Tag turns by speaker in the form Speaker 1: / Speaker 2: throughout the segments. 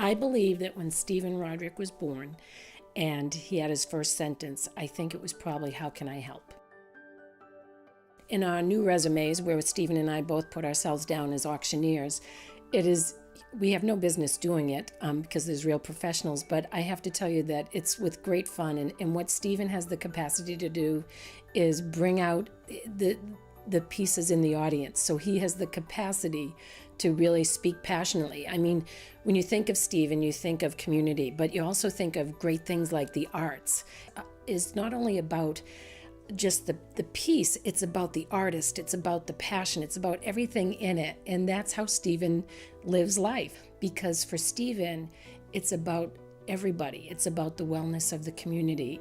Speaker 1: I believe that when Stephen Roderick was born and he had his first sentence, I think it was probably, "How can I help?" In our new resumes, where Stephen and I both put ourselves down as auctioneers, we have no business doing it because there's real professionals, but I have to tell you that it's with great fun. And what Stephen has the capacity to do is bring out the pieces in the audience. So he has the capacity to really speak passionately. I mean, when you think of Stephen, you think of community, but you also think of great things like the arts. It's not only about just the piece, it's about the artist, it's about the passion, it's about everything in it. And that's how Stephen lives life, because for Stephen, it's about everybody. It's about the wellness of the community.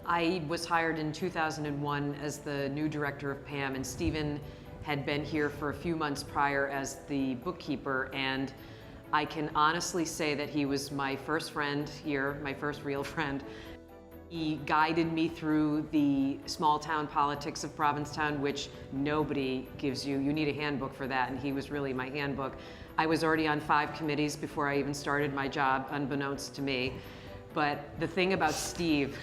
Speaker 2: I was hired in 2001 as the new director of PAM, and Stephen had been here for a few months prior as the bookkeeper, and I can honestly say that he was my first friend here, my first real friend. He guided me through the small town politics of Provincetown, which nobody gives you. You need a handbook for that, and he was really my handbook. I was already on 5 committees before I even started my job, unbeknownst to me. But the thing about Steve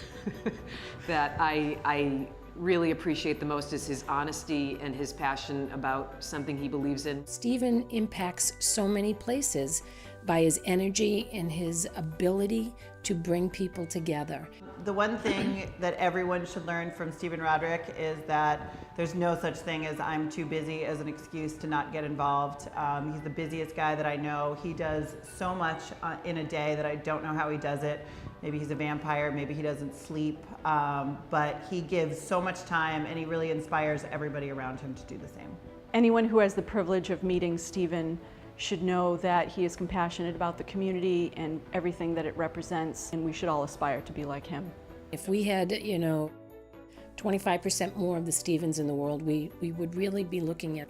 Speaker 2: that I really appreciate the most is his honesty and his passion about something he believes in.
Speaker 1: Stephen impacts so many places by his energy and his ability to bring people together.
Speaker 3: The one thing that everyone should learn from Stephen Roderick is that there's no such thing as "I'm too busy" as an excuse to not get involved. He's the busiest guy that I know. He does so much in a day that I don't know how he does it. Maybe he's a vampire, maybe he doesn't sleep, but he gives so much time, and he really inspires everybody around him to do the same.
Speaker 4: Anyone who has the privilege of meeting Stephen should know that he is compassionate about the community and everything that it represents, and we should all aspire to be like him.
Speaker 1: If we had, 25% more of the Stephens in the world, we would really be looking at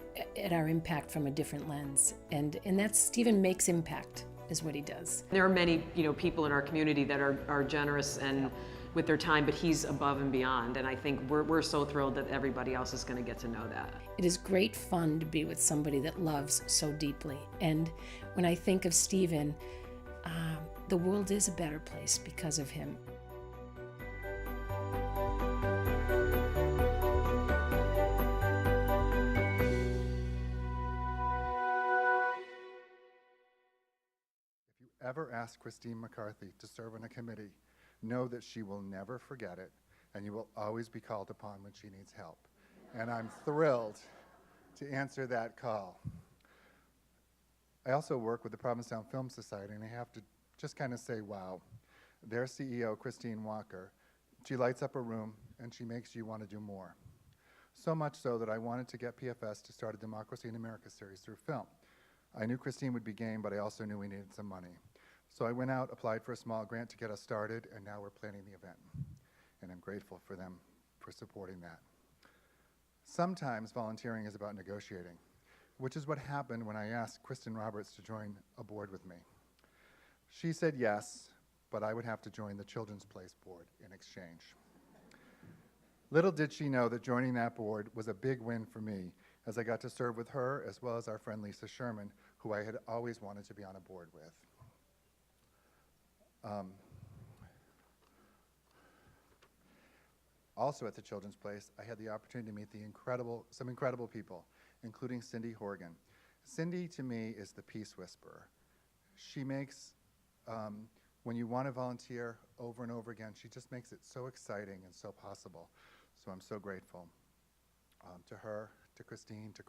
Speaker 1: our impact from a different lens. And that's Stephen makes impact, is what he does.
Speaker 2: There are many, people in our community that are generous and with their time, but he's above and beyond. And I think we're so thrilled that everybody else is going to get to know that.
Speaker 1: It is great fun to be with somebody that loves so deeply. And when I think of Stephen, the world is a better place because of him.
Speaker 5: If you ever ask Christine McCarthy to serve on a committee, know that she will never forget it, and you will always be called upon when she needs help. And I'm thrilled to answer that call. I also work with the Provincetown Film Society, and I have to just kind of say, wow. Their CEO, Christine Walker, she lights up a room, and she makes you want to do more. So much so that I wanted to get PFS to start a Democracy in America series through film. I knew Christine would be game, but I also knew we needed some money. So I went out, applied for a small grant to get us started, and now we're planning the event. And I'm grateful for them for supporting that. Sometimes volunteering is about negotiating, which is what happened when I asked Kristen Roberts to join a board with me. She said yes, but I would have to join the Children's Place board in exchange. Little did she know that joining that board was a big win for me, as I got to serve with her as well as our friend Lisa Sherman, who I had always wanted to be on a board with. Also at the Children's Place, I had the opportunity to meet some incredible people, including Cindy Horgan. Cindy, to me, is the peace whisperer. She makes, when you want to volunteer over and over again, she just makes it so exciting and so possible. So I'm so grateful to her, to Christine, to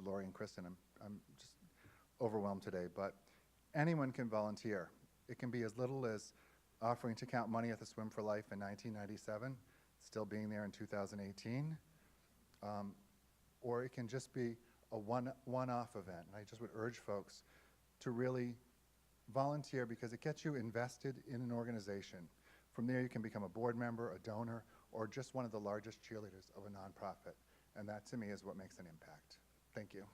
Speaker 5: Lori and Kristen. I'm just overwhelmed today, but anyone can volunteer. It can be as little as offering to count money at the Swim for Life in 1997, still being there in 2018, or it can just be a one-off event. And I just would urge folks to really volunteer because it gets you invested in an organization. From there you can become a board member, a donor, or just one of the largest cheerleaders of a nonprofit. And that to me is what makes an impact. Thank you.